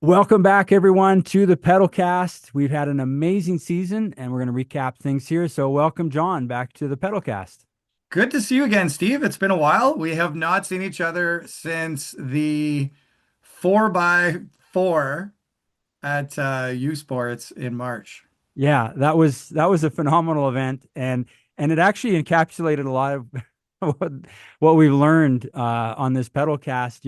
Welcome back, everyone, to the Pedalcast. We've had an amazing season, and we're going to recap things here. So, welcome, John, back to the Pedalcast. Good to see you again, Steve. It's been a while. We have not seen each other since the 4 by 4 at U Sports in March. Yeah, that was a phenomenal event, and it actually encapsulated a lot of what, what we've learned on this Pedalcast.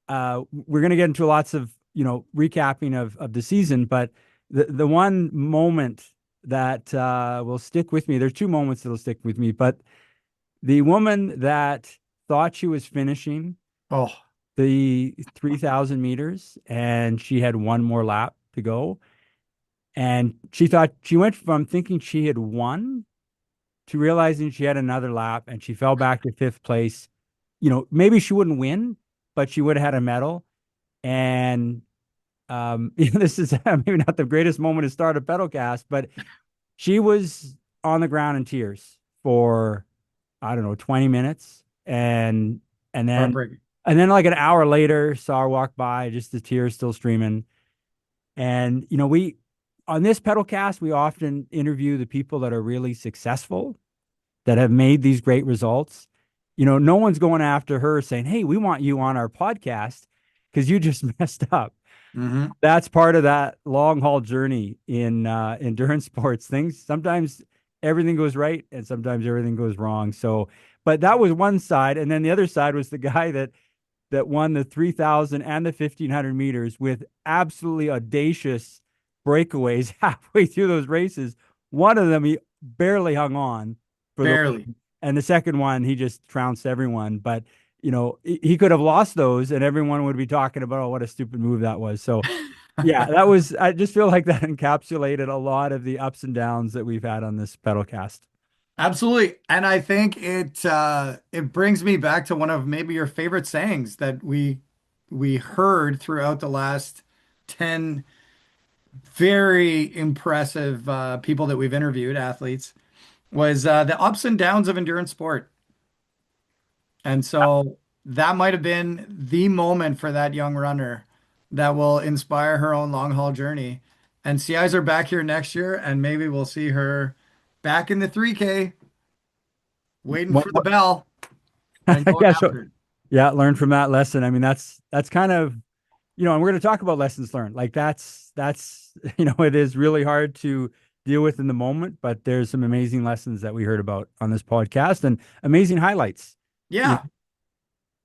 We're going to get into lots of recapping of the season, but the one moment that will stick with me. There's two moments that'll stick with me, but the woman that thought she was finishing Oh, the 3,000 meters and she had one more lap to go. And she thought she went from thinking she had won to realizing she had another lap and she fell back to fifth place. Maybe she wouldn't win, but she would have had a medal. And this is maybe not the greatest moment to start a pedalcast, but she was on the ground in tears for I don't know, 20 minutes. And then heartbreaking. like an hour later, saw her walk by, just the tears still streaming. And we on this pedalcast, we often interview the people that are really successful, that have made these great results. No one's going after her saying, "Hey, we want you on our podcast because you just messed up." Hmm. That's part of that long haul journey in endurance sports. Things sometimes everything goes right and sometimes everything goes wrong. So, but that was one side, and then the other side was the guy that won the 3,000 and the 1,500 meters with absolutely audacious breakaways halfway through those races. One of them he barely hung on for the Barely. and the second one he just trounced everyone. But he could have lost those, and everyone would be talking about, oh, what a stupid move that was. So yeah, that was. I just feel like that encapsulated a lot of the ups and downs that we've had on this pedalcast. Absolutely. And I think it brings me back to one of maybe your favorite sayings that we heard throughout the last 10 very impressive people that we've interviewed, athletes, was the ups and downs of endurance sport. And so that might have been the moment for that young runner that will inspire her own long haul journey. And see eyes are back here next year, and maybe we'll see her back in the 3K, waiting What, for the bell and going yeah, so after it. yeah, learn from that lesson. I mean, that's kind of and we're going to talk about lessons learned. Like that's it is really hard to deal with in the moment, but there's some amazing lessons that we heard about on this podcast and amazing highlights. You Yeah.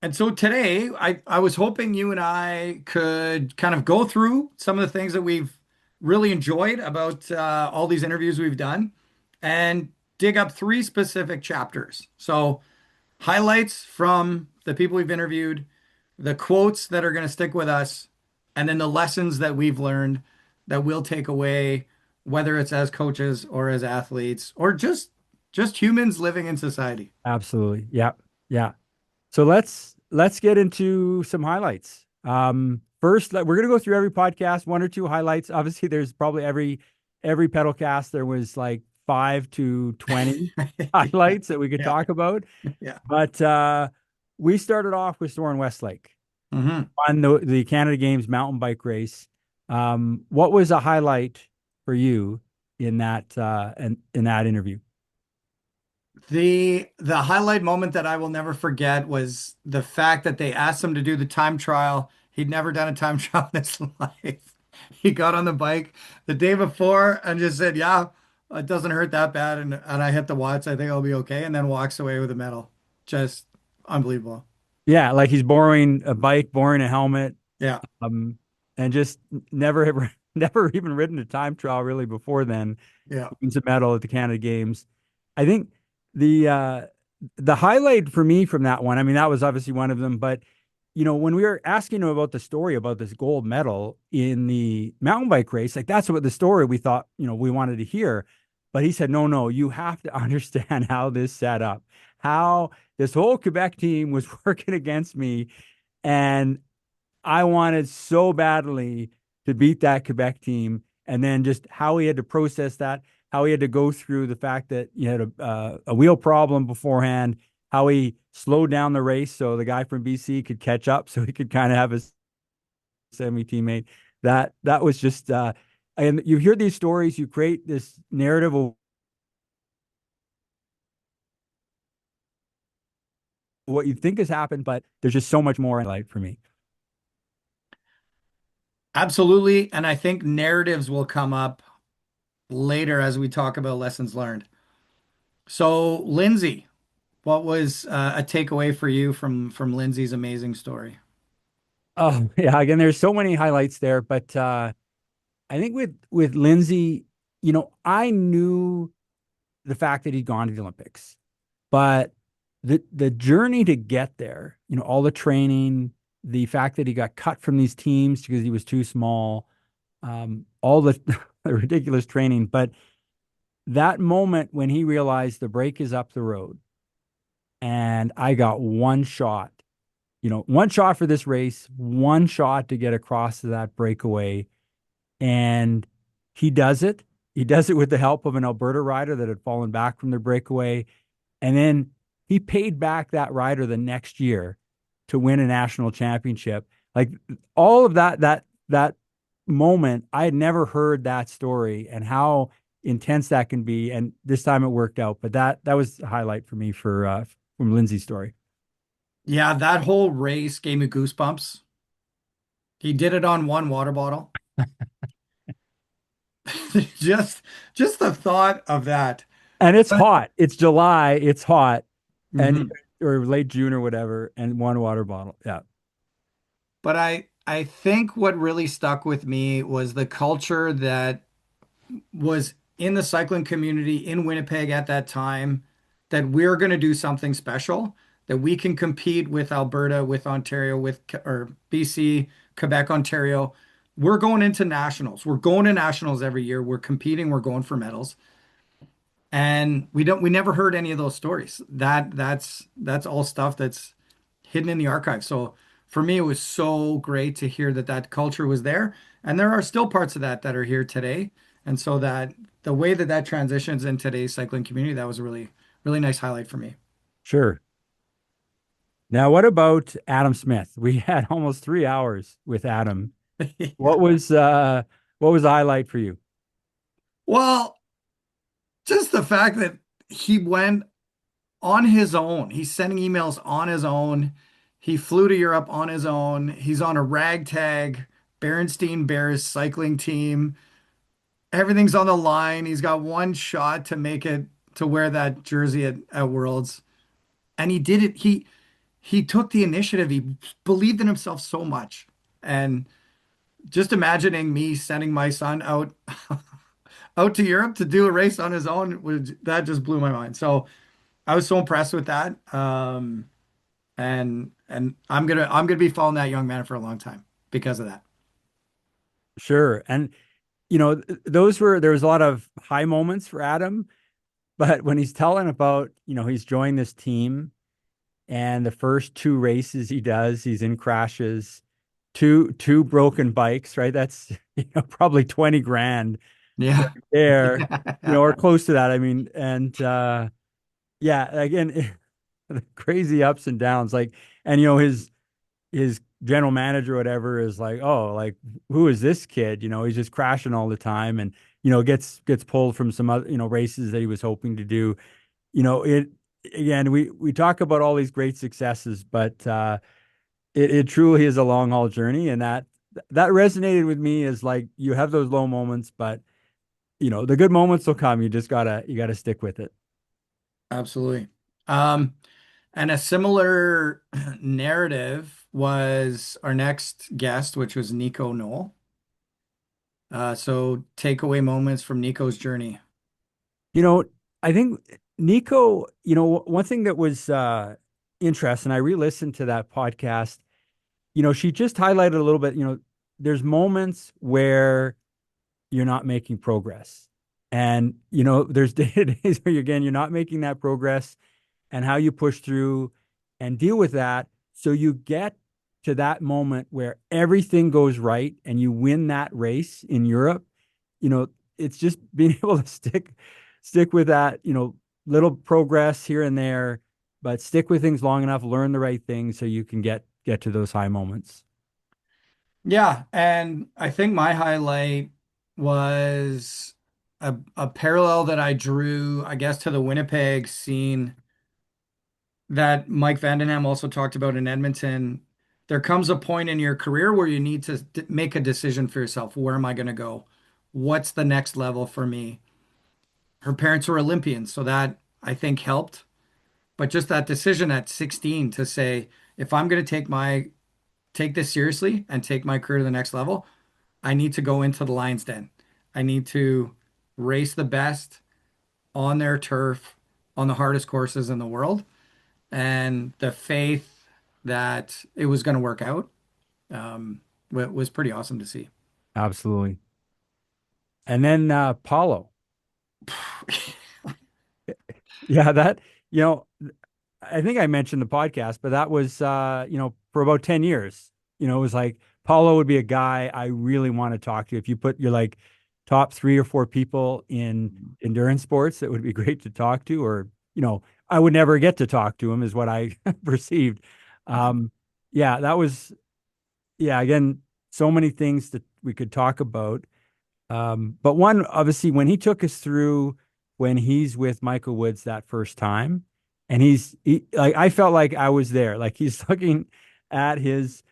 And so today, I was hoping you and I could kind of go through some of the things that we've really enjoyed about all these interviews we've done and dig up three specific chapters. So, highlights from the people we've interviewed, the quotes that are going to stick with us, and then the lessons that we've learned that we'll take away, whether it's as coaches or as athletes or just humans living in society. absolutely. Yeah. Yeah. So let's get into some highlights. First, we're going to go through every podcast, one or two highlights. Obviously, there's probably every pedalcast there was like 5 to 20 Yeah, highlights that we could yeah, talk about. yeah. But we started off with Soren Westlake Hmm. on the Canada Games mountain bike race. What was a highlight for you in that in that interview? The highlight moment that I will never forget was the fact that they asked him to do the time trial. He'd never done a time trial in his life. He got on the bike the day before and just said, "Yeah, it doesn't hurt that bad," and I hit the watts. I think I'll be okay, and then walks away with a medal. Just unbelievable. Yeah, like he's borrowing a bike, borrowing a helmet, Yeah, um, and just never ever never even ridden a time trial really before then. yeah. Wins a medal at the Canada Games. I think the uh the highlight for me from that one, I mean, that was obviously one of them, but when we were asking him about the story about this gold medal in the mountain bike race, like that's what the story we thought, we wanted to hear. But he said, no, no, you have to understand how this set up, how this whole Quebec team was working against me. And I wanted so badly to beat that Quebec team, and then just how he had to process that, how he had to go through the fact that he had a wheel problem beforehand, how he slowed down the race so the guy from BC could catch up, so he could kind of have his semi teammate. That was just and you hear these stories, you create this narrative of what you think has happened, but there's just so much more in light for me. Absolutely. And I think narratives will come up later as we talk about lessons learned. So, Lindsay, what was a takeaway for you from Lindsay's amazing story? Oh yeah, again, there's so many highlights there, but I think with Lindsay, I knew the fact that he'd gone to the Olympics, but the journey to get there, all the training, the fact that he got cut from these teams because he was too small, all the, the ridiculous training, but that moment when he realized the break is up the road and I got one shot, one shot for this race, one shot to get across to that breakaway. And he does it. He does it with the help of an Alberta rider that had fallen back from the breakaway. And then he paid back that rider the next year to win a national championship. Like all of that moment, I had never heard that story and how intense that can be. And this time it worked out. But that was a highlight for me for from Lindsay's story. Yeah, that whole race gave me goosebumps. He did it on one water bottle. Just just the thought of that. And it's But hot. It's July. It's hot, and mhm. or late June or whatever, and one water bottle. Yeah, But I think what really stuck with me was the culture that was in the cycling community in Winnipeg at that time, that we're going to do something special, that we can compete with Alberta, with Ontario, or BC, Quebec, Ontario. We're going into nationals. We're going to nationals every year. We're competing. We're going for medals. And we never heard any of those stories. That's all stuff that's hidden in the archive. So for me, it was so great to hear that that culture was there, and there are still parts of that that are here today. And so that the way that that transitions in today's cycling community, that was a really nice highlight for me. sure. Now, what about Adam Smith? We had almost 3 hours with Adam. What Yeah. was uh what was the highlight for you? Well, just the fact that he went on his own. He's sending emails on his own. He flew to Europe on his own. He's on a ragtag Berenstain Bears cycling team. Everything's on the line. He's got one shot to make it to wear that jersey at Worlds. And he did it. He took the initiative. He believed in himself so much. And just imagining me sending my son out to Europe to do a race on his own that just blew my mind. So I was so impressed with that. And I'm gonna be following that young man for a long time because of that. Sure. And there was a lot of high moments for Adam, but when he's telling about, he's joined this team and the first two races he does, he's in crashes, two broken bikes, right? That's probably 20 grand right Yeah. there, or close to that. I mean, and yeah, again, the crazy ups and downs. Like, and his general manager or whatever is like, oh, like who is this kid? He's just crashing all the time and gets pulled from some other, races that he was hoping to do. It again, we talk about all these great successes, but it truly is a long haul journey, and that resonated with me as like you have those low moments, but the good moments will come. You gotta stick with it. Absolutely. Um, and a similar narrative was our next guest, which was Nico Knoll. So takeaway moments from Nico's journey. You know, I think Nico, one thing that was interesting, I re-listened to that podcast. She just highlighted a little bit, there's moments where you're not making progress. And, there's days where you're not making that progress and how you push through and deal with that. So you get to that moment where everything goes right and you win that race in Europe. You know, it's just being able to stick with that, little progress here and there, but stick with things long enough, learn the right things so you can get to those high moments. Yeah, and I think my highlight was a parallel that I drew, I guess, to the Winnipeg scene that Mike Vandenham also talked about in Edmonton. There comes a point in your career where you need to make a decision for yourself. Where am I going to go? What's the next level for me? Her parents were Olympians, so that I think helped. But just that decision at 16 to say, if I'm going to take this seriously and take my career to the next level, I need to go into the Lions Den. I need to race the best on their turf on the hardest courses in the world. And the faith that it was going to work out was pretty awesome to see. Absolutely. And then Paulo. Yeah, you know, I think I mentioned the podcast, but that was for about 10 years. It was like Paulo would be a guy I really want to talk to. If you put your like top three or four people in endurance sports that would be great to talk to, or, I would never get to talk to him is what I perceived. Um, yeah, that was, yeah, again, so many things that we could talk about. But one, obviously, when he took us through when he's with Michael Woods that first time, and like, I felt like I was there. Like he's looking at his,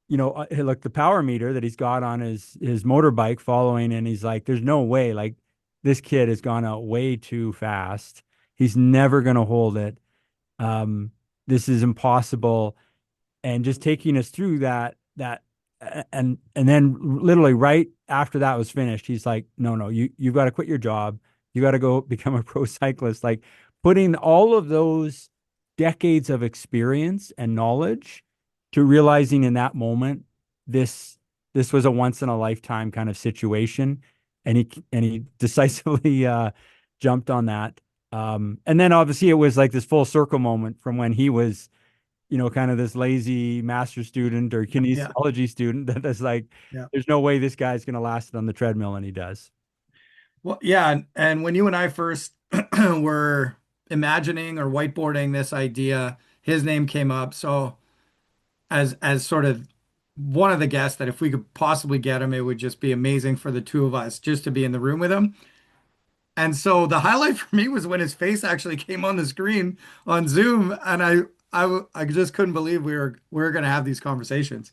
like the power meter that he's got on his motorbike following, and he's like, "There's no way. Like this kid has gone out way too fast. He's never gonna hold it. Um, this is impossible." And just taking us through that and then literally right after that was finished, he's like, no, you've got to quit your job, you got to go become a pro cyclist, like putting all of those decades of experience and knowledge to realizing in that moment this this was a once in a lifetime kind of situation, and he decisively jumped on that. And then obviously it was like this full circle moment from when he was kind of this lazy master student or Yeah, kinesiology student that is like, yeah. there's no way this guy's going to last it on the treadmill, and he does. Well, yeah, and when you and I first were imagining or whiteboarding this idea, his name came up. So as sort of one of the guests that if we could possibly get him, it would just be amazing for the two of us just to be in the room with him. And so the highlight for me was when his face actually came on the screen on Zoom, and I just couldn't believe we were going to have these conversations.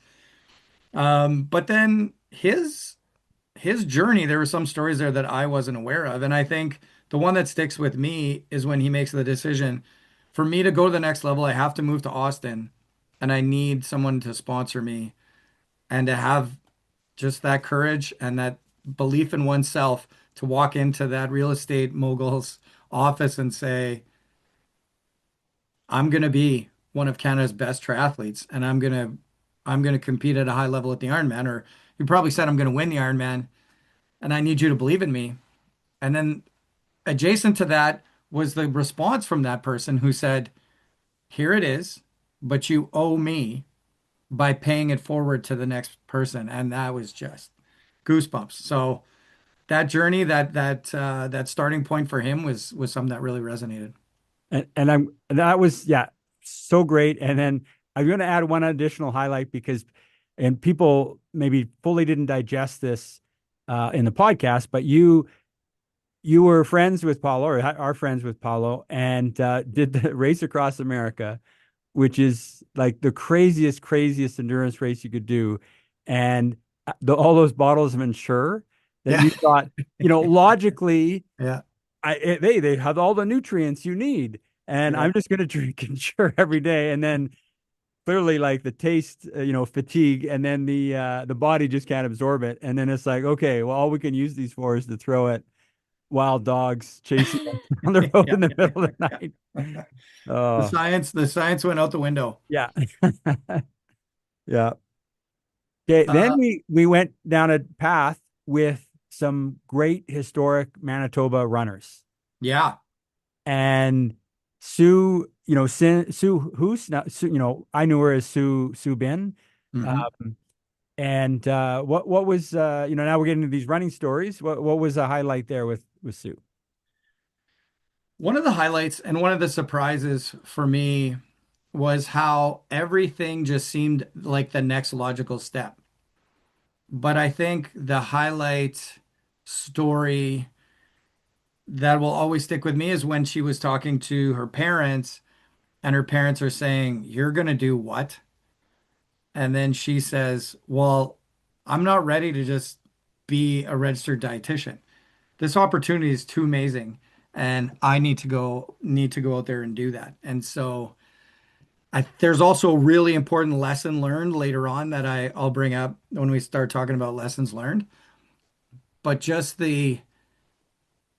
But then his journey, there were some stories there that I wasn't aware of, and I think the one that sticks with me is when he makes the decision for me to go to the next level. I have to move to Austin, and I need someone to sponsor me and to have just that courage and that belief in oneself to walk into that real estate mogul's office and say, I'm going to be one of Canada's best triathletes and I'm going to compete at a high level at the Ironman. Or you probably said I'm going to win the Ironman and I need you to believe in me. And then adjacent to that was the response from that person who said, here it is, but you owe me by paying it forward to the next person. And that was just goosebumps. So that journey, that starting point for him was something that really resonated. And that was, yeah, so great. And then I'm going to add one additional highlight because, and people maybe fully didn't digest this in the podcast, but you were friends with Paulo, or are friends with Paulo, and did the Race Across America, which is like the craziest endurance race you could do. And all those bottles of Ensure that Yeah. you thought, logically, Yeah. they have all the nutrients you need. And Yeah. I'm just going to drink Ensure every day. And then clearly like the taste, fatigue, and then the body just can't absorb it. And then it's like, okay, well, all we can use these for is to throw at wild dogs chasing us on the road Yeah. in the middle of the Yeah. night. The Oh, science, the science went out the window. yeah. Yeah. Okay, then Uh, we went down a path with some great historic Manitoba runners. yeah. And Sue Hoos, now Sue, I knew her as Sue Bin. hmm Um, and what was now we're getting to these running stories. What was a highlight there with Sue? One of the highlights and one of the surprises for me was how everything just seemed like the next logical step. But I think the highlight story that will always stick with me is when she was talking to her parents, and her parents are saying, "You're going to do what?" And then she says, "Well, I'm not ready to just be a registered dietitian. This opportunity is too amazing, and I need to go out there and do that." And so there's also a really important lesson learned later on that I'll bring up when we start talking about lessons learned. But just the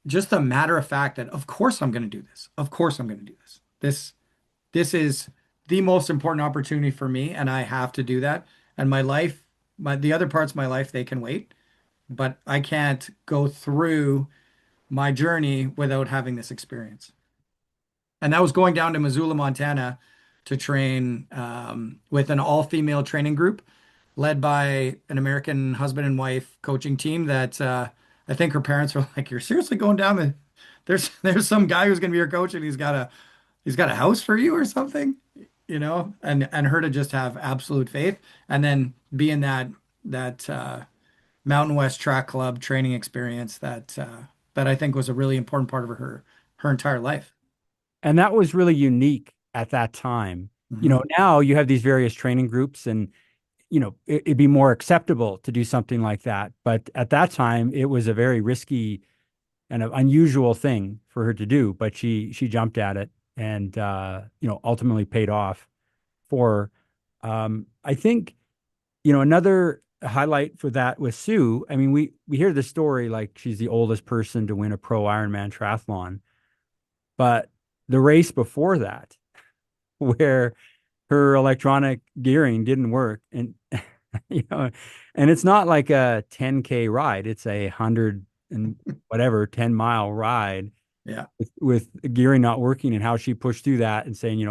matter of fact that of course I'm going to do this. Of course I'm going to do this. This is the most important opportunity for me, and I have to do that. And my life, the other parts of my life, they can wait, but I can't go through my journey without having this experience. And that was going down to Missoula, Montana to train with an all-female training group led by an American husband and wife coaching team that I think her parents were like, "You're seriously going down there's some guy who's going to be your coach and he's got a house for you or something, and her to just have absolute faith and then be in that Mountain West Track Club training experience that I think was a really important part of her entire life. And that was really unique at that time. Mhm. Now you have these various training groups and, it'd be more acceptable to do something like that. But at that time, it was a very risky and an unusual thing for her to do. But she jumped at it and, ultimately paid off for her. I think, another highlight for that was Sue. I mean, we hear the story like she's the oldest person to win a pro Ironman triathlon, but the race before that, where her electronic gearing didn't work, and you know, and it's not like a 10K ride; it's a 100 and whatever 10-mile ride Yeah. with gearing not working, and how she pushed through that and saying,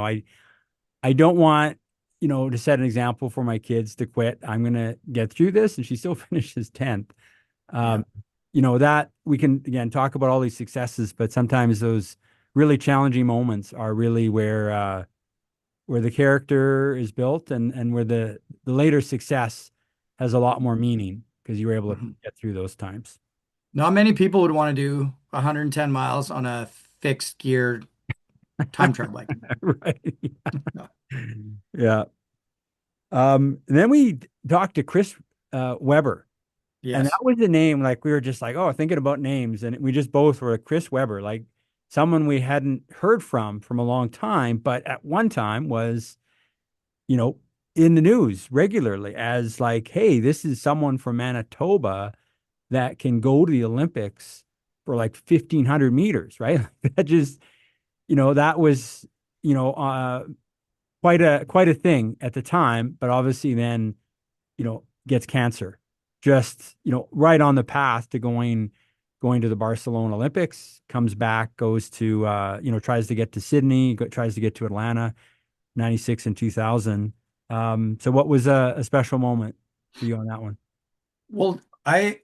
I don't want, to set an example for my kids to quit. I'm gonna get through this, and she still finishes 10th. Yeah. Um, that we can again talk about all these successes, but sometimes those really challenging moments are really where the character is built and where the later success has a lot more meaning because you were able to Mhm. get through those times. Not many people would want to do 110 miles on a fixed gear time trial bike. Right. No. Yeah. And then we talked to Chris Webber. And that Yes. was the name, like we were just like, oh, thinking about names. And we just both were like, Chris Webber, like someone we hadn't heard from a long time, but at one time was, you know, in the news regularly as like, hey, this is someone from Manitoba that can go to the Olympics for like 1,500 meters, right? That just, that was, you know, uh, quite a thing at the time, but obviously then, gets cancer, just, right on the path to going to the Barcelona Olympics, comes back, goes to, tries to get to Sydney, tries to get to Atlanta, 96 and 2000. So what was a special moment for you on that one? Well, I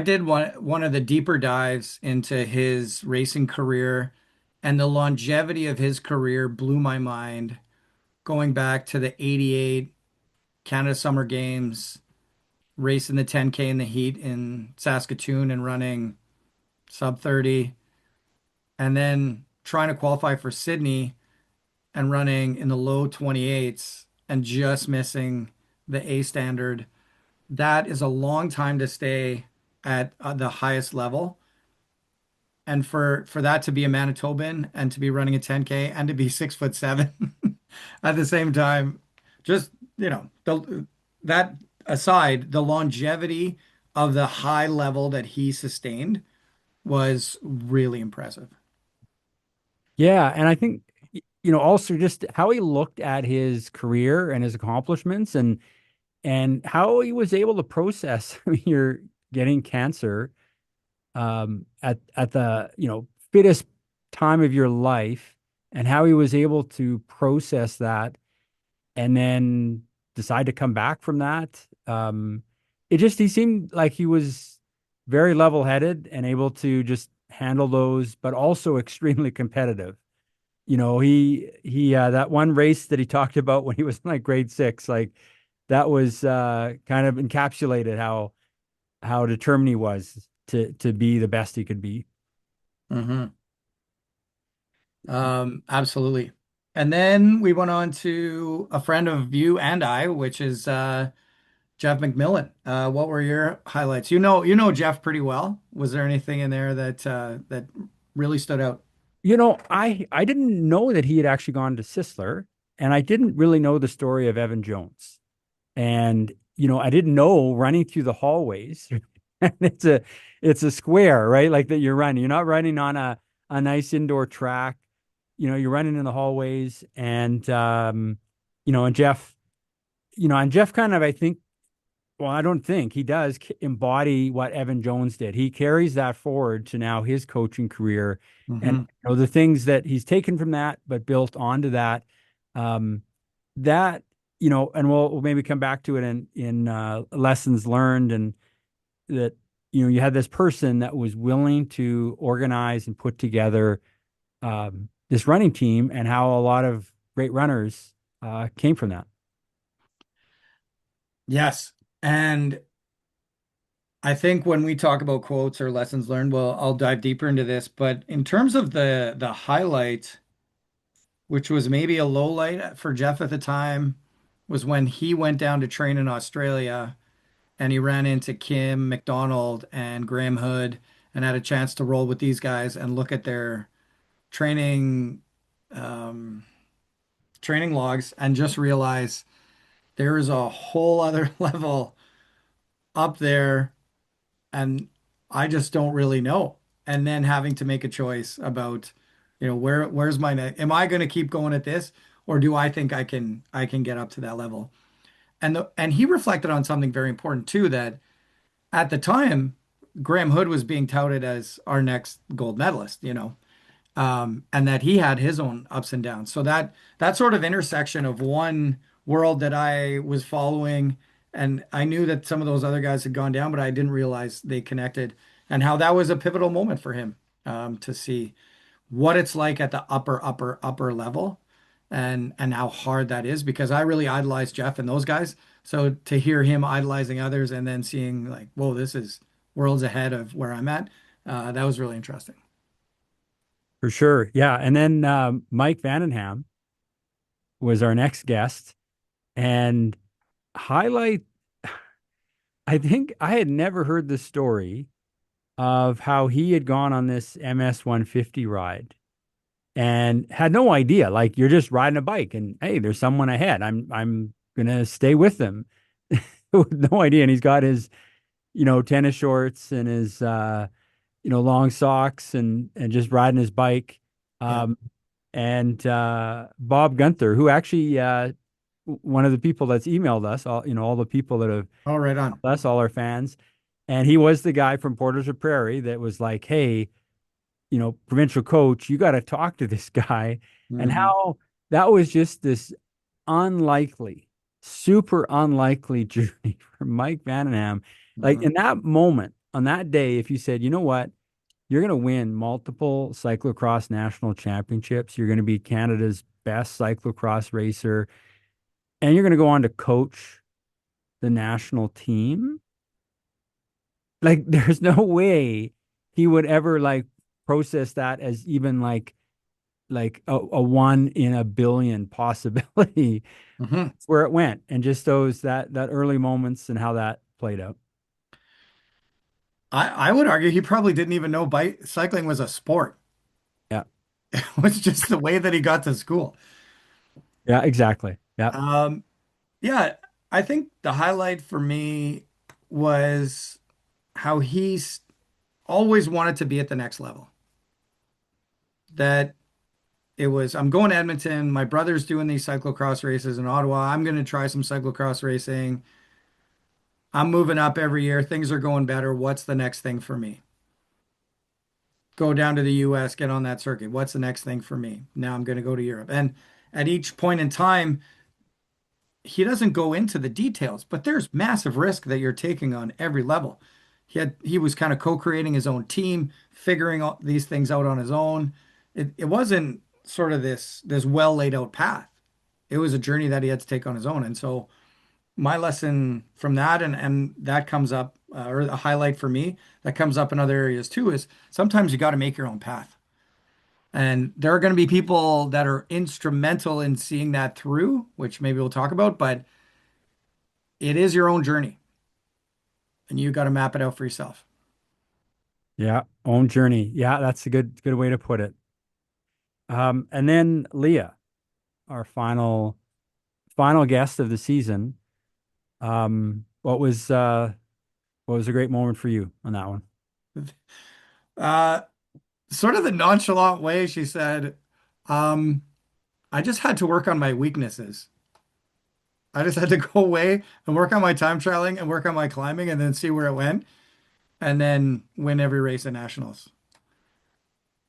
did one of the deeper dives into his racing career, and the longevity of his career blew my mind, going back to the 88 Canada Summer Games, racing the 10K in the heat in Saskatoon and running sub 30, and then trying to qualify for Sydney and running in the low 28s and just missing the A standard. That is a long time to stay at the highest level. And for that to be a Manitoban and to be running a 10K and to be 6'7" at the same time, just, that aside, the longevity of the high level that he sustained was really impressive. Yeah, and I think also just how he looked at his career and his accomplishments and how he was able to process you're getting cancer at the fittest time of your life, and how he was able to process that and then decide to come back from that. He seemed like he was very level-headed and able to just handle those, but also extremely competitive. He that one race that he talked about when he was in like grade 6, like that was kind of encapsulated how how determined he was to be the best he could be. Hmm. Absolutely. And then we went on to a friend of you and I, which is Jeff McMillan. What were your highlights? You know Jeff pretty well. Was there anything in there that really stood out? I didn't know that he had actually gone to Sisler, and I didn't really know the story of Evan Jones. And I didn't know running through the hallways. And it's a square, right? Like that you're running. You're not running on a nice indoor track. You're running in the hallways, and Jeff kind of, I think, well, I don't think he does embody what Evan Jones did. He carries that forward to now his coaching career, and Hmm. the things that he's taken from that, but built onto that. Um, that and we'll maybe come back to it in lessons learned, and that you had this person that was willing to organize and put together this running team, and how a lot of great runners came from that. Yes. And I think when we talk about quotes or lessons learned, well, I'll dive deeper into this. But in terms of the highlight, which was maybe a low light for Jeff at the time, was when he went down to train in Australia and he ran into Kim McDonald and Graham Hood and had a chance to roll with these guys and look at their training um, training logs and just realize there is a whole other level up there and I just don't really know. And then having to make a choice about, where's my next, am I going to keep going at this or do I think I can get up to that level? And he reflected on something very important too, that at the time, Graham Hood was being touted as our next gold medalist, and that he had his own ups and downs. So that sort of intersection of one world that I was following, and I knew that some of those other guys had gone down, but I didn't realize they connected, and how that was a pivotal moment for him to see what it's like at the upper level, and how hard that is. Because I really idolized Jeff and those guys. So to hear him idolizing others and then seeing like, whoa, this is worlds ahead of where I'm at, that was really interesting. For sure. Yeah. And then Mike Vandenham was our next guest. And highlight, I think I had never heard the story of how he had gone on this MS 150 ride and had no idea. Like, you're just riding a bike and hey, there's someone ahead. I'm gonna stay with them. With no idea. And he's got his, tennis shorts and his long socks, and just riding his bike. Yeah. Um, and Bob Gunther, who actually one of the people that's emailed us, all the people that have Oh, right on. emailed us, all our fans, and he was the guy from Porters of Prairie that was like, "Hey, provincial coach, you got to talk to this guy," and Hmm. how that was just this unlikely, super unlikely journey for Mike Vandenham. Like Hmm. in that moment, on that day, if you said, you know what, you're going to win multiple cyclocross national championships. You're going to be Canada's best cyclocross racer, and you're going to go on to coach the national team. Like, there's no way he would ever like process that as even like a one in a billion possibility. Hmm. Where it went, and just those that early moments and how that played out. I would argue he probably didn't even know bike cycling was a sport. Yeah. It was just the way that he got to school. Yeah, exactly. Yeah. Um, yeah, I think the highlight for me was how he's always wanted to be at the next level. That it was, I'm going to Edmonton. My brother's doing these cyclocross races in Ottawa. I'm going to try some cyclocross racing. I'm moving up every year. Things are going better. What's the next thing for me? Go down to the US, get on that circuit. What's the next thing for me? Now I'm going to go to Europe. And at each point in time, he doesn't go into the details, but there's massive risk that you're taking on every level. He was kind of co-creating his own team, figuring all these things out on his own. It wasn't sort of this well laid out path. It was a journey that he had to take on his own. And so my lesson from that, and that comes up or a highlight for me that comes up in other areas too is sometimes you got to make your own path. And there are going to be people that are instrumental in seeing that through, which maybe we'll talk about, but it is your own journey and you got to map it out for yourself. Yeah, own journey. Yeah, that's a good way to put it. And then Leah, our final guest of the season. What was a great moment for you on that one? Uh, Sort of the nonchalant way she said, um, I just had to work on my weaknesses. I just had to go away and work on my time trialing and work on my climbing and then see where it went and then win every race at nationals.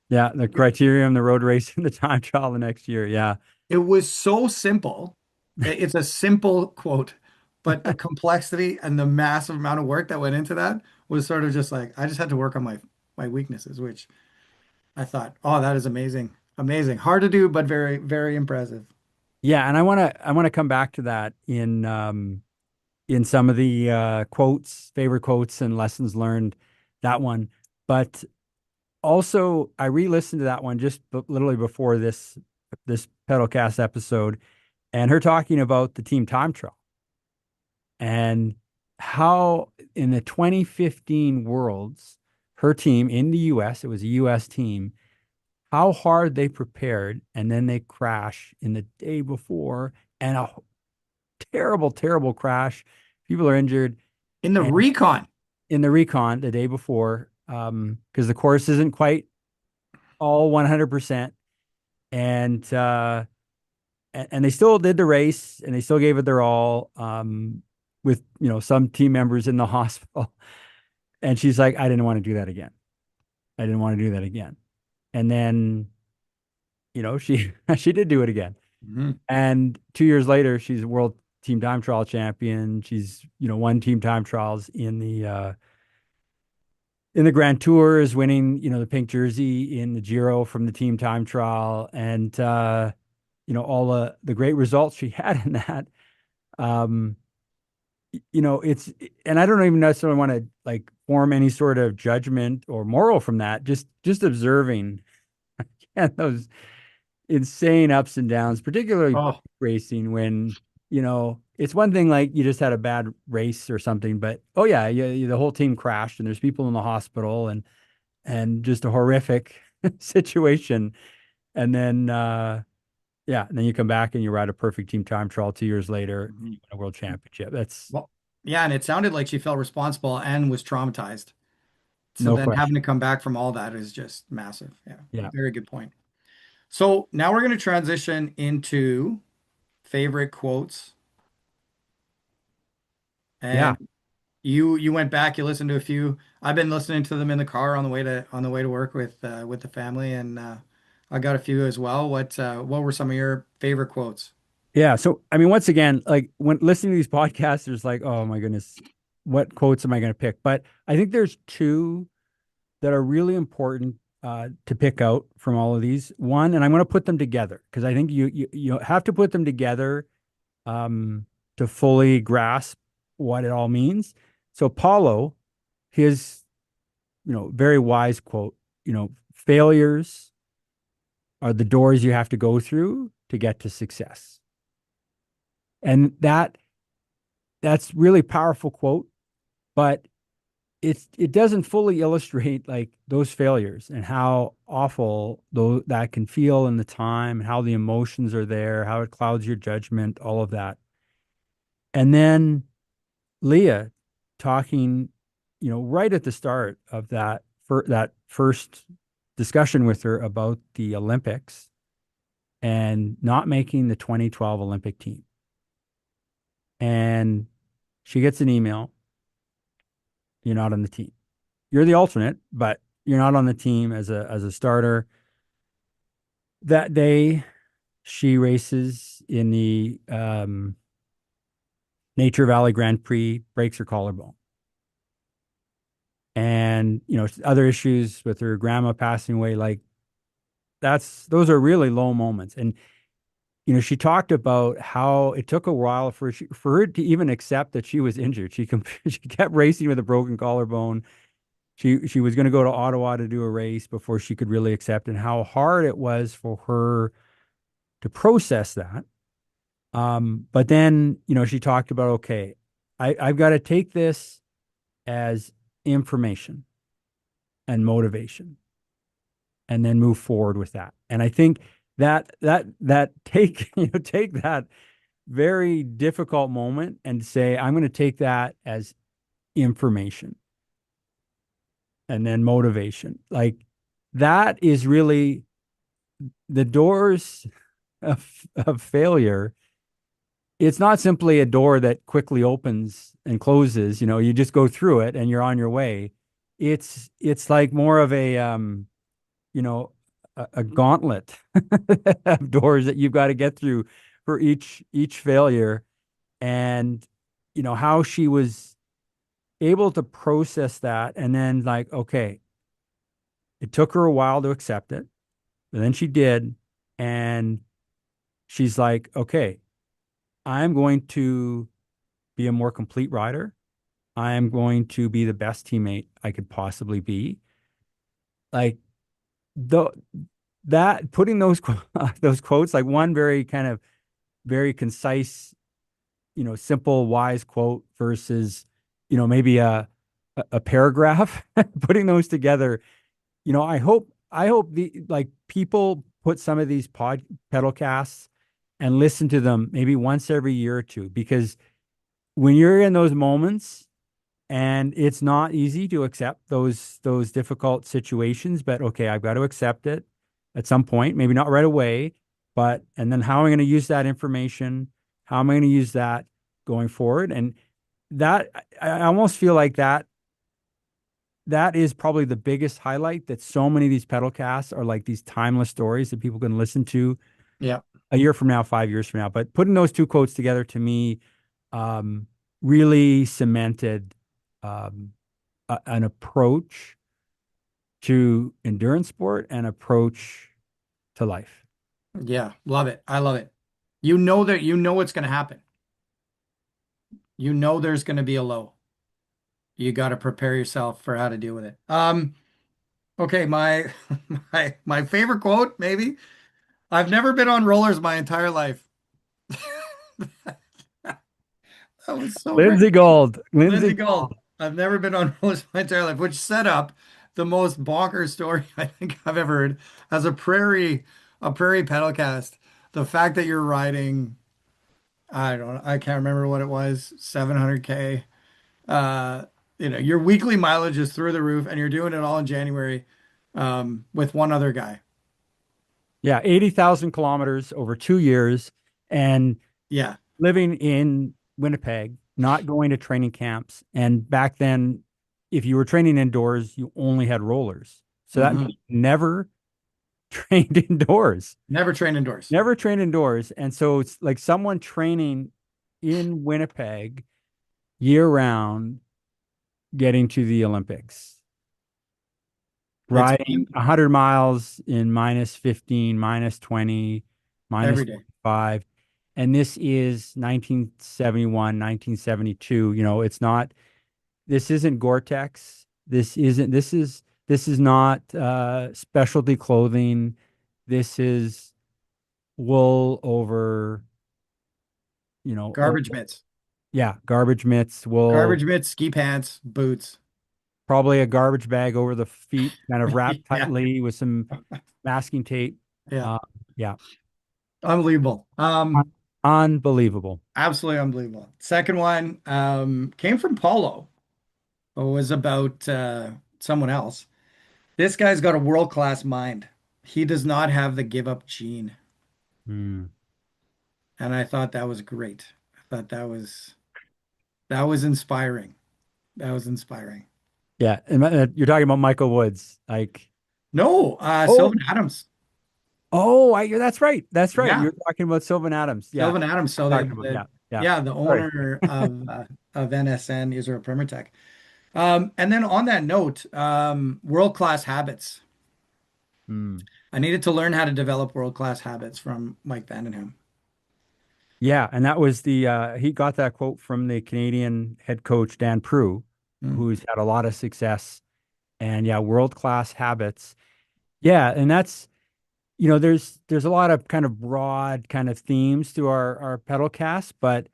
Yeah, the criterium, the road race, and the time trial the next year. Yeah. It was so simple. It's a simple quote, but the complexity and the massive amount of work that went into that was sort of just like, I just had to work on my weaknesses, which I thought, oh, that is amazing. Amazing. Hard to do, but very, very impressive. Yeah, and I want to come back to that in some of the quotes, favorite quotes and lessons learned, that one. But also I re-listened to that one just literally before this Pedalcast episode, and her talking about the team time trial and how in the 2015 Worlds, her team in the US, it was a US team, how hard they prepared, and then they crash in the day before, and a terrible, terrible crash. People are injured, In the and recon, in the recon the day before, because the course isn't quite all 100%, and and they still did the race, and they still gave it their all, with some team members in the hospital. And she's like, I didn't want to do that again. I didn't want to do that again. And then she she did do it again. Mhm. And 2 years later, she's a world team time trial champion. She's won team time trials in the Grand Tour, is winning the pink jersey in the Giro from the team time trial, and all the great results she had in that. Um, it's, and I don't even necessarily want to like form any sort of judgment or moral from that. Just observing and those insane ups and downs, particularly Oh, racing, when it's one thing like you just had a bad race or something, but oh yeah, the whole team crashed and there's people in the hospital, and just a horrific situation. And then yeah, and then you come back and you ride a perfect team time trial 2 years later, and mhm. you win a world championship. That's Well, yeah, and it sounded like she felt responsible and was traumatized. So no then having question. to come back from all that is just massive. Yeah, Yeah. very good point. So now we're going to transition into favorite quotes. Yeah. And you went back, you listened to a few. I've been listening to them in the car on the way to work with the family, and I got a few as well. What were some of your favorite quotes? Yeah. So, I mean, once again, like when listening to these podcasts, there's like, oh my goodness, what quotes am I going to pick? But I think there's two that are really important to pick out from all of these. One, and I'm going to put them together because I think you have to put them together um, to fully grasp what it all means. So Paulo, his very wise quote, failures are the doors you have to go through to get to success. And that's really powerful quote, but it doesn't fully illustrate like those failures and how awful though that can feel in the time, and how the emotions are there, how it clouds your judgment, all of that. And then Leah talking, right at the start of that first discussion with her about the Olympics and not making the 2012 Olympic team. And she gets an email, you're not on the team. You're the alternate, but you're not on the team as a starter. That day, she races in the Nature Valley Grand Prix, breaks her collarbone. And, other issues with her grandma passing away, like those are really low moments. And she talked about how it took a while for her to even accept that she was injured. She kept racing with a broken collarbone. She was going to go to Ottawa to do a race before she could really accept, and how hard it was for her to process that. But then, she talked about, okay, I've got to take this as information and motivation and then move forward with that. And I think that take, take that very difficult moment and say, I'm going to take that as information and then motivation. Like that is really the doors of failure. It's not simply a door that quickly opens and closes, you just go through it and you're on your way. It's like more of you know, a gauntlet of doors that you've got to get through for each failure. And how she was able to process that, and then like, okay, it took her a while to accept it, but then she did. And she's like, okay, I'm going to be a more complete rider. I am going to be the best teammate I could possibly be. Like the that putting those those quotes, like one very kind of very concise, simple, wise quote versus, maybe a paragraph, putting those together, I hope the like people put some of these pedal casts and listen to them maybe once every year or two, because when you're in those moments, and it's not easy to accept those difficult situations, but okay, I've got to accept it at some point, maybe not right away, but and then how am I going to use that information? How am I going to use that going forward? And that I almost feel like that is probably the biggest highlight, that so many of these pedal casts are like these timeless stories that people can listen to Yeah. a year from now, 5 years from now. But putting those two quotes together to me, um, really cemented an approach to endurance sport and approach to life. Yeah. Love it. I love it. You know that you know what's going to happen. You know there's going to be a low. You got to prepare yourself for how to deal with it. Okay, my my favorite quote, maybe. I've never been on rollers my entire life. That was so great. Lindsay Gold. Lindsay Lindsay Gold. Gold. I've never been on rollers my entire life, which set up the most bonkers story I think I've ever heard as a prairie pedal cast. The fact that you're riding, I don't know, I can't remember what it was, 700K. Uh, your weekly mileage is through the roof, and you're doing it all in January, with one other guy. Yeah, 80,000 kilometers over 2 years, and Yeah. living in Winnipeg, not going to training camps. And back then, if you were training indoors, you only had rollers. So that Hmm. means never trained indoors, Never train indoors. never trained indoors. And so it's like someone training in Winnipeg year round, getting to the Olympics, It's riding 100 miles in minus 15, minus 20, minus every day. 25. And this is 1971, 1972. It's not, this isn't Gore-Tex. This is not specialty clothing. This is wool over, Garbage mitts. yeah, garbage mitts, wool, Garbage mitts, ski pants, boots. probably a garbage bag over the feet, kind of wrapped Yeah. tightly with some masking tape. Yeah. Uh, yeah, Unbelievable. unbelievable. Absolutely unbelievable. Second one, came from Paulo. It was about someone else. This guy's got a world-class mind. He does not have the give up gene. Hmm. And I thought that was great. I thought that was inspiring. That was inspiring. Yeah, and you're talking about Michael Woods, like, No, oh, Sylvan Adams. that's right, that's right. Yeah, You're talking about Sylvan Adams. Yeah, Sylvan Adams. So talking about, yeah, yeah. yeah, the Sorry. owner of NSN, Israel Primertech. And then on that note, world-class habits. Hmm. I needed to learn how to develop world-class habits from Mike Vandenham. Yeah, and that was the he got that quote from the Canadian head coach Dan Prue, Mm, who's had a lot of success and yeah, world-class habits. Yeah, and that's there's a lot of kind of broad kind of themes to our pedal cast, but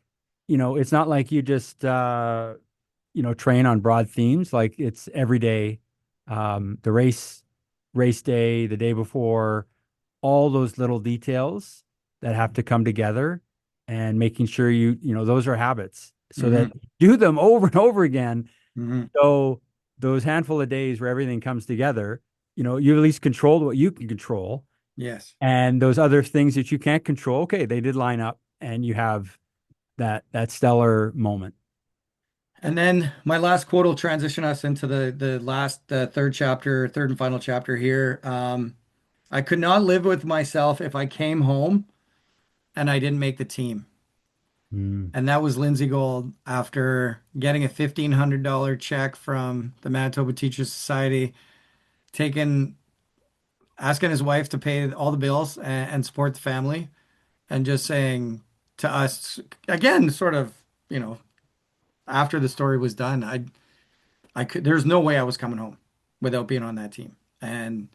it's not like you just train on broad themes. Like it's every day, the race day, the day before, all those little details that have to come together and making sure those are habits so that hmm you do them over and over again. hmm So those handful of days where everything comes together, you at least controlled what you can control. Yes. And those other things that you can't control, okay, they did line up and you have that stellar moment. And then my last quote will transition us into the last third chapter, third and final chapter here. I could not live with myself if I came home and I didn't make the team. Mm. And that was Lindsay Gold after getting a $1,500 check from the Manitoba Teachers Society, taking asking his wife to pay all the bills and support the family, and just saying to us again, sort of, you know, after the story was done, I could there's no way I was coming home without being on that team. And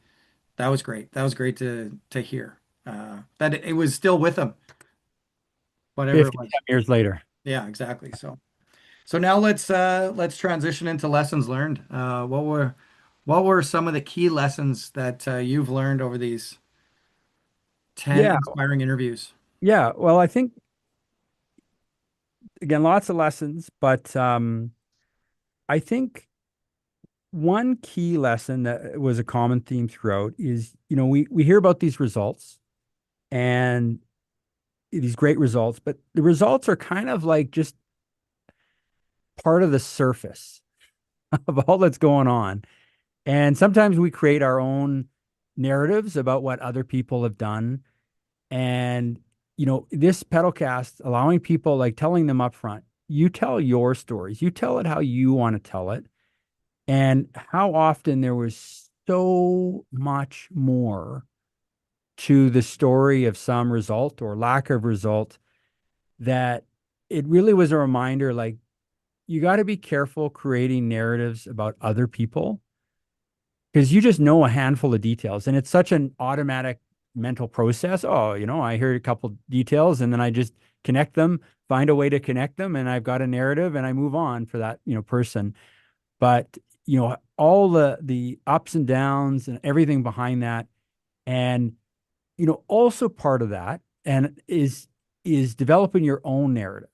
that was great. That was great to hear. That it was still with him, whatever it 50 was. years later. Yeah, exactly. So now let's transition into lessons learned. What were some of the key lessons that you've learned over these 10 Yeah. inspiring interviews? Yeah. Well, I think again, lots of lessons, but I think one key lesson that was a common theme throughout is, we hear about these results and these great results, but the results are kind of like just part of the surface of all that's going on. And sometimes we create our own narratives about what other people have done. And, this pedalcast, allowing people like telling them up front, you tell your stories, you tell it how you want to tell it. And how often there was so much more to the story of some result or lack of result that it really was a reminder like, you got to be careful creating narratives about other people because you just know a handful of details and it's such an automatic mental process. Oh, I heard a couple details and then I just connect them, find a way to connect them, and I've got a narrative and I move on for that, person. But, all the ups and downs and everything behind that. And, also part of that and is developing your own narrative,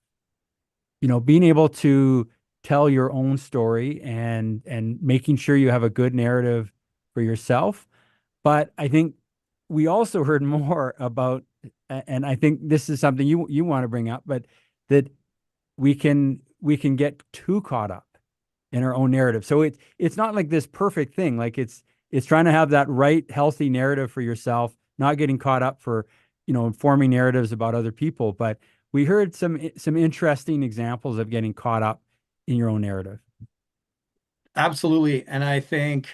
being able to tell your own story and making sure you have a good narrative for yourself. But I think we also heard more about, and I think this is something you want to bring up, but that we can get too caught up in our own narrative. So it's not like this perfect thing. Like it's trying to have that right, healthy narrative for yourself, not getting caught up for, forming narratives about other people. But we heard some interesting examples of getting caught up in your own narrative. Absolutely. And I think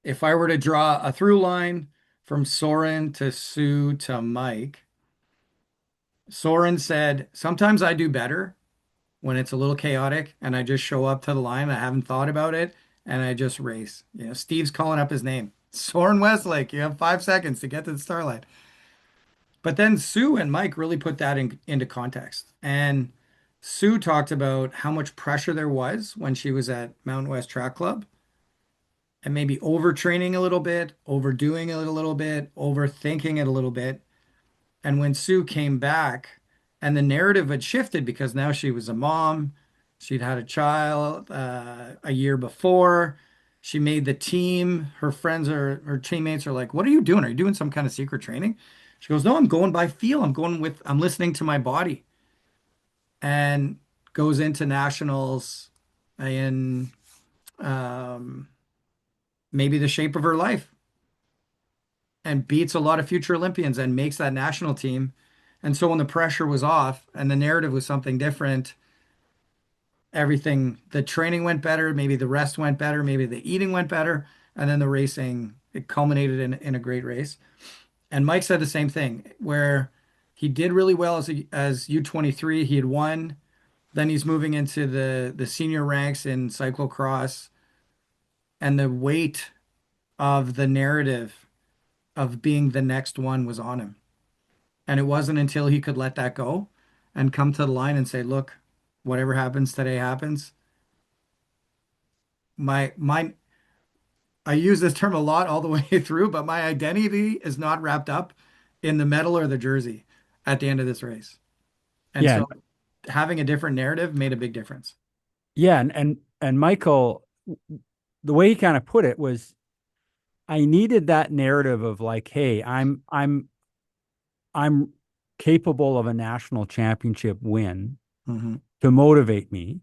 if I were to draw a through line from Soren to Sue to Mike, Soren said, sometimes I do better when it's a little chaotic and I just show up to the line. I haven't thought about it and I just race. Steve's calling up his name. Soren Westlake, you have 5 seconds to get to the start line. But then Sue and Mike really put that into context. And Sue talked about how much pressure there was when she was at Mountain West Track Club and maybe overtraining a little bit, overdoing it a little bit, overthinking it a little bit. And when Sue came back and the narrative had shifted because now she was a mom, she'd had a child a year before, she made the team. Her friends or her teammates are like, "What are you doing? Are you doing some kind of secret training?" She goes, "No, I'm going by feel. I'm listening to my body." And goes into nationals in um, maybe the shape of her life and beats a lot of future Olympians and makes that national team. And so when the pressure was off and the narrative was something different, the training went better, maybe the rest went better, maybe the eating went better, and then the racing, it culminated in a great race. And Mike said the same thing, where He did really well as U23. He had won. Then he's moving into the senior ranks in cyclocross, and the weight of the narrative of being the next one was on him. And it wasn't until he could let that go and come to the line and say, "Look, whatever happens today happens." My I use this term a lot all the way through, but my identity is not wrapped up in the medal or the jersey at the end of this race. And Yeah, so having a different narrative made a big difference. yeah, and Michael, the way he kind of put it was, I needed that narrative of like, hey, I'm capable of a national championship win Hmm. to motivate me.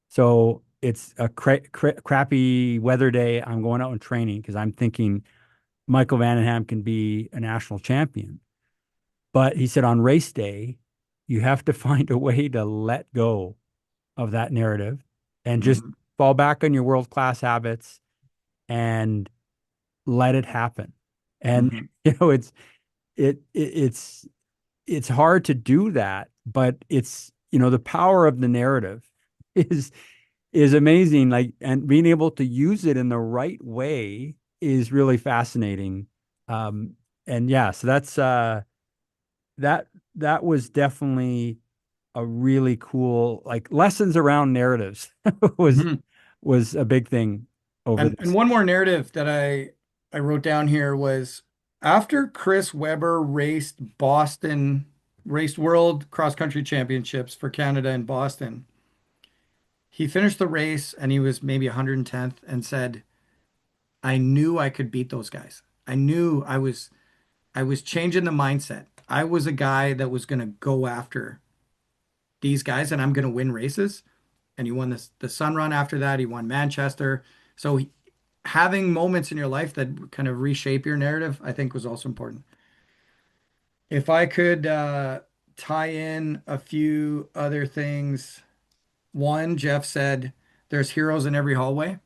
So it's a crappy weather day. I'm going out and training because I'm thinking Michael Vandenham can be a national champion. But he said on race day, you have to find a way to let go of that narrative and just Hmm. fall back on your world class habits and let it happen. And Hmm. it's it's hard to do that, but it's the power of the narrative is is amazing. Like, and being able to use it in the right way is really fascinating. Um, and yeah, so that that was definitely a really cool, like, lessons around narratives was Hmm. was a big thing over And this. one more narrative that I wrote down here was after Chris Webber raced World Cross Country Championships for Canada in Boston. He finished the race and he was maybe 110th and said, "I knew I could beat those guys. I knew I was changing the mindset. I was a guy that was going to go after these guys and I'm going to win races." And he won the Sun Run after that. He won Manchester. So having moments in your life that kind of reshape your narrative, I think was also important. If I could tie in a few other things, one, Jeff said there's heroes in every hallway.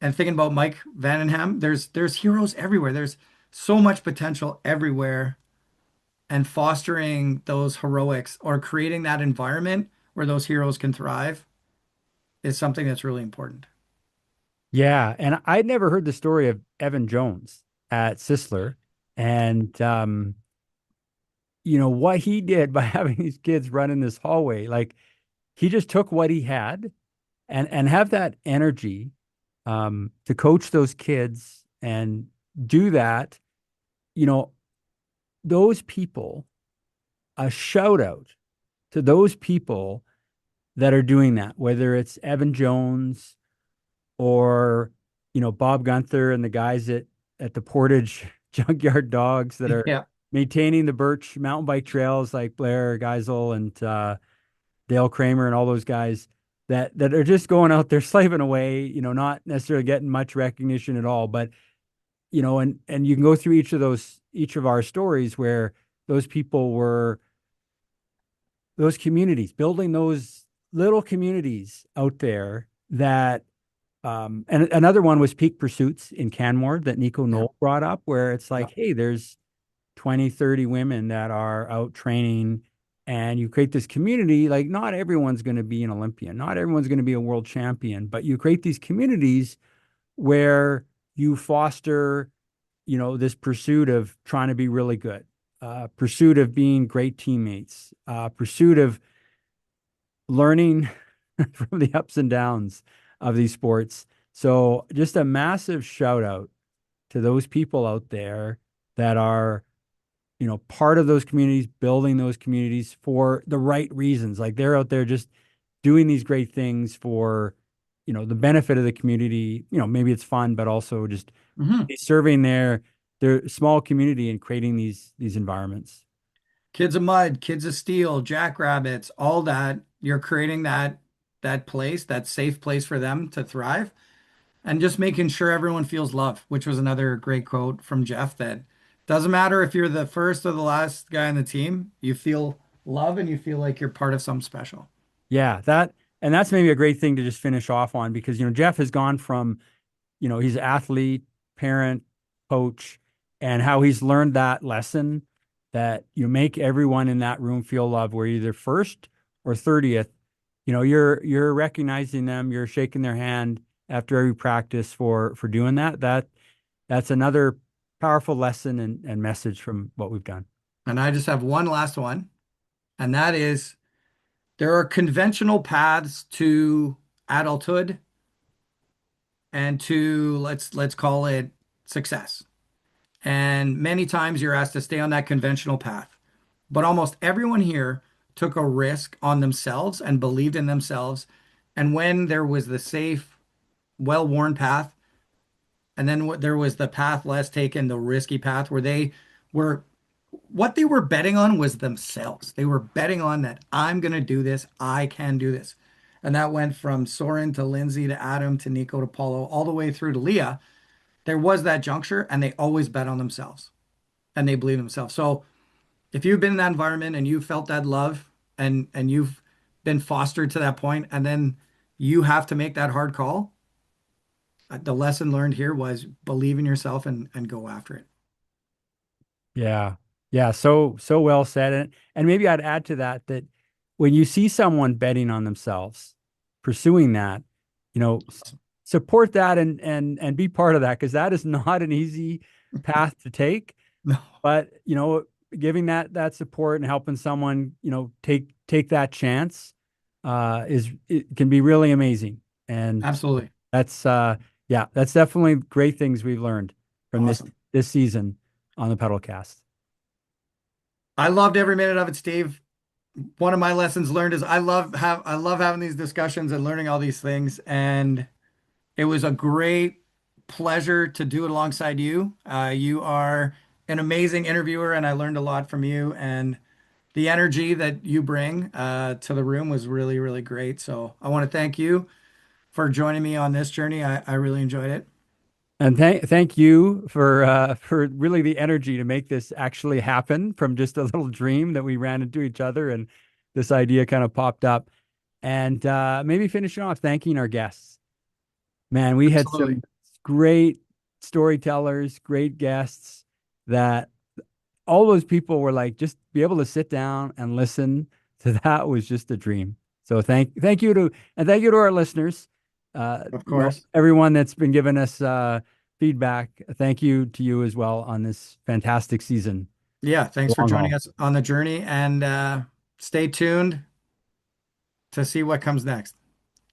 And thinking about Mike Vandenham, there's heroes everywhere. There's so much potential everywhere. And fostering those heroics or creating that environment where those heroes can thrive is something that's really important. Yeah, and I'd never heard the story of Evan Jones at Sisler, and what he did by having these kids run in this hallway. Like, he just took what he had and have that energy to coach those kids and do that. You know, those people, a shout out to those people that are doing that, whether it's Evan Jones or Bob Gunther and the guys at the Portage Junkyard Dogs that are Yeah. maintaining the Birch mountain bike trails, like Blair Geisel and Dale Kramer and all those guys that are just going out there slaving away, not necessarily getting much recognition at all, but and you can go through each of our stories where those people were those communities, building those little communities out there that and another one was Peak Pursuits in Canmore that Nico Yeah. Knoll brought up, where it's Yeah. like, hey, there's 20, 30 women that are out training, and you create this community. Like, not everyone's going to be an Olympian, not everyone's going to be a world champion, but you create these communities where you foster, this pursuit of trying to be really good, pursuit of being great teammates, pursuit of learning from the ups and downs of these sports. So just a massive shout out to those people out there that are, part of those communities, building those communities for the right reasons. Like, they're out there just doing these great things for, the benefit of the community. Maybe it's fun, but also just Hmm. serving their small community and creating these environments. Kids of Mud, Kids of Steel, Jackrabbits, all that. You're creating that place, that safe place for them to thrive, and just making sure everyone feels love, which was another great quote from Jeff that doesn't matter if you're the first or the last guy on the team, you feel love and you feel like you're part of something special. Yeah, that's maybe a great thing to just finish off on, because Jeff has gone from, he's athlete, parent, coach, and how he's learned that lesson that you make everyone in that room feel loved, where either first or 30th, you're recognizing them, you're shaking their hand after every practice for doing that. That's another powerful lesson and message from what we've done. And I just have one last one, and that is there are conventional paths to adulthood and to let's call it success. And many times you're asked to stay on that conventional path. But almost everyone here took a risk on themselves and believed in themselves. And when there was the safe, well-worn path, and then there was the path less taken, the risky path where they were what they were betting on was themselves. They were betting on that I'm going to do this, I can do this. And that went from Soren to Lindsay to Adam to Nico to Paulo, all the way through to Leah. There was that juncture, and they always bet on themselves and they believe in themselves. So if you've been in that environment and you felt that love and you've been fostered to that point, and then you have to make that hard call, the lesson learned here was believe in yourself and go after it. Yeah. Yeah. So well said. And maybe I'd add to that that when you see someone betting on themselves, pursuing that, support that and be part of that, because that is not an easy path to take. No, But, giving that support and helping someone, take that chance it can be really amazing. And absolutely. that's yeah, that's definitely great things we've learned from this Awesome. this season on the Pedalcast. I loved every minute of it, Steve. One of my lessons learned is I love having these discussions and learning all these things. And it was a great pleasure to do it alongside you. You are an amazing interviewer, and I learned a lot from you. And the energy that you bring to the room was really, really great. So I want to thank you for joining me on this journey. I really enjoyed it. And thank you for really the energy to make this actually happen from just a little dream that we ran into each other and this idea kind of popped up. And maybe finishing off thanking our guests. Man, we had Absolutely. some great storytellers, great guests that all those people were like just be able to sit down and listen to that was just a dream. So thank you to our listeners. Of course. Everyone that's been giving us feedback. Thank you to you as well on this fantastic season. Yeah. Thanks for Long joining haul. us on the journey, and stay tuned to see what comes next.